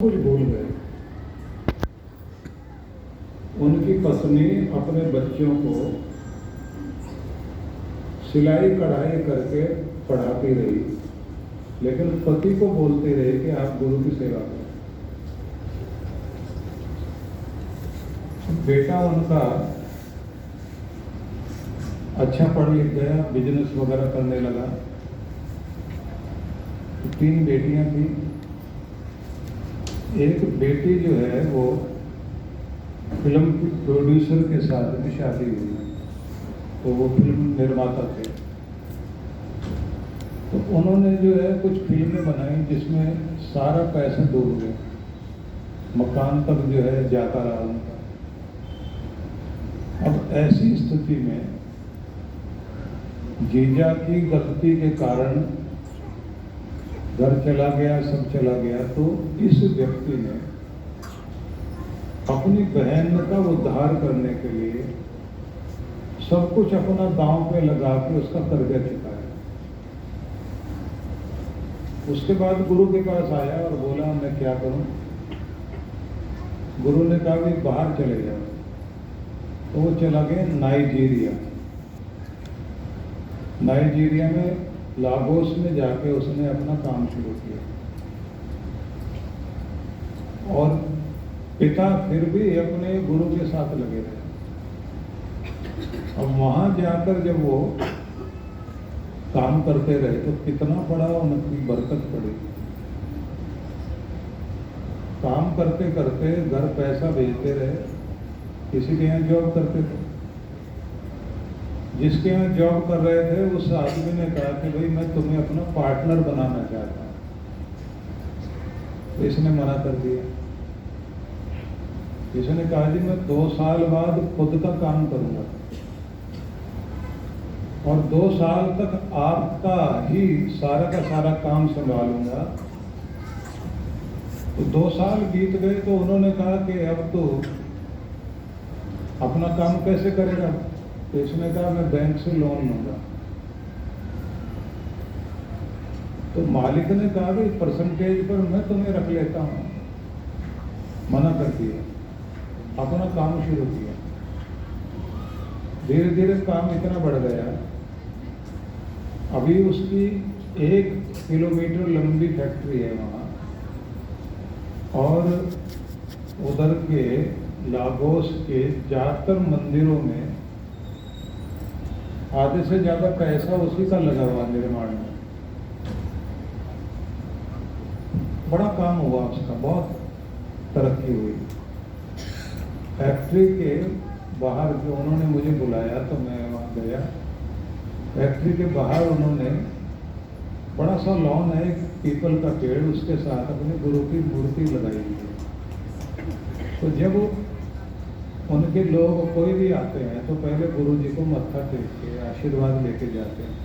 कुछ भूल गए। उनकी पत्नी अपने बच्चों को सिलाई कढ़ाई करके पढ़ाती रही, लेकिन पति को बोलती रही कि आप गुरु की सेवा करें। बेटा उनका अच्छा पढ़ लिख गया, बिजनेस वगैरह करने लगा। 3 बेटियां थी। एक बेटी जो है वो फिल्म प्रोड्यूसर के साथ भी शादी हुई, तो वो फिल्म निर्माता थे। तो उन्होंने जो है कुछ फिल्में बनाई जिसमें सारा पैसा डूब गया, मकान तक जो है जाता रहा उनका। अब ऐसी स्थिति में जीजा की गलती के कारण घर चला गया, सब चला गया। तो इस व्यक्ति ने अपनी बहन का उद्धार करने के लिए सब कुछ अपना दांव पे लगा के उसका कर्जा चुकाया। उसके बाद गुरु के पास आया और बोला मैं क्या करूं। गुरु ने कहा कि बाहर चले जाओ। तो वो चला गया नाइजीरिया। नाइजीरिया में लागोस में जाके उसने अपना काम शुरू किया, और पिता फिर भी अपने गुरु के साथ लगे रहे। अब वहां जाकर जब वो काम करते रहे तो कितना बड़ा उनकी बरकत पड़ी। काम करते करते घर पैसा भेजते रहे। किसी के यहाँ जॉब करते थे, जिसके यहाँ जॉब कर रहे थे उस आदमी ने कहा कि भाई मैं तुम्हें अपना पार्टनर बनाना चाहता हूं। तो इसने मना कर दिया। इसने कहा जी मैं 2 साल बाद खुद का काम करूंगा और 2 साल तक आपका ही सारा का सारा काम संभालूंगा। तो 2 साल बीत गए तो उन्होंने कहा कि अब तो अपना काम कैसे करेगा। तो इसने कहा मैं बैंक से लोन लूंगा। तो मालिक ने कहा कि परसेंटेज पर मैं तुम्हें रख लेता हूं। मना कर दिया, अपना काम शुरू किया। धीरे धीरे काम इतना बढ़ गया, अभी उसकी 1 किलोमीटर लंबी फैक्ट्री है वहां, और उधर के लागोस के ज्यादातर मंदिरों में आधे से ज्यादा पैसा उसी का लगा हुआ निर्माण में। बड़ा काम हुआ उसका, बहुत तरक्की हुई। फैक्ट्री के बाहर जो उन्होंने मुझे बुलाया तो मैं वहाँ गया। फैक्ट्री के बाहर उन्होंने बड़ा सा लॉन है, एक पीपल का पेड़, उसके साथ अपने गुरु की मूर्ति लगाई हुई है। तो जब उनके लोग कोई भी आते हैं तो पहले गुरु जी को मत्था टेक के आशीर्वाद लेके जाते हैं।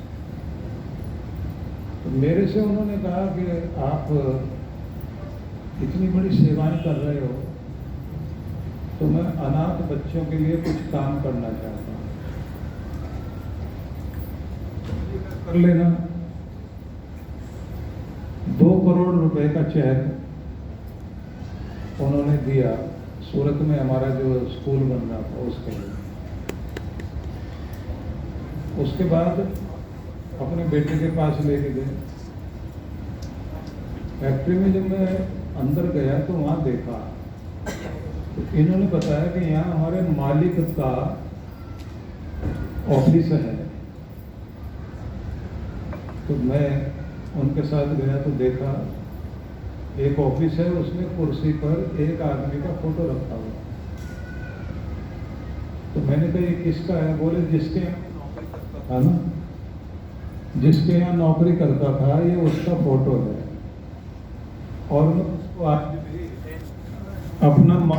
तो मेरे से उन्होंने कहा कि आप इतनी बड़ी सेवाएं कर रहे हो, तो मैं अनाथ बच्चों के लिए कुछ काम करना चाहता हूँ, कर लेना। 2 करोड़ रुपए का चेक उन्होंने दिया। सूरत में हमारा जो स्कूल बन रहा था उसके लिए। उसके बाद अपने बेटे के पास लेके गए। फैक्ट्री में जब मैं अंदर गया तो वहां देखा, तो इन्होंने बताया कि यहाँ हमारे मालिक का ऑफिस है। तो मैं उनके साथ गया तो देखा एक ऑफिस है, उसमें कुर्सी पर एक आदमी का फोटो रखा हुआ। तो मैंने कहा ये किसका है। बोले जिसके है ना, जिसके यहाँ नौकरी करता था ये उसका फोटो है। और मैं उसको आज भी अपना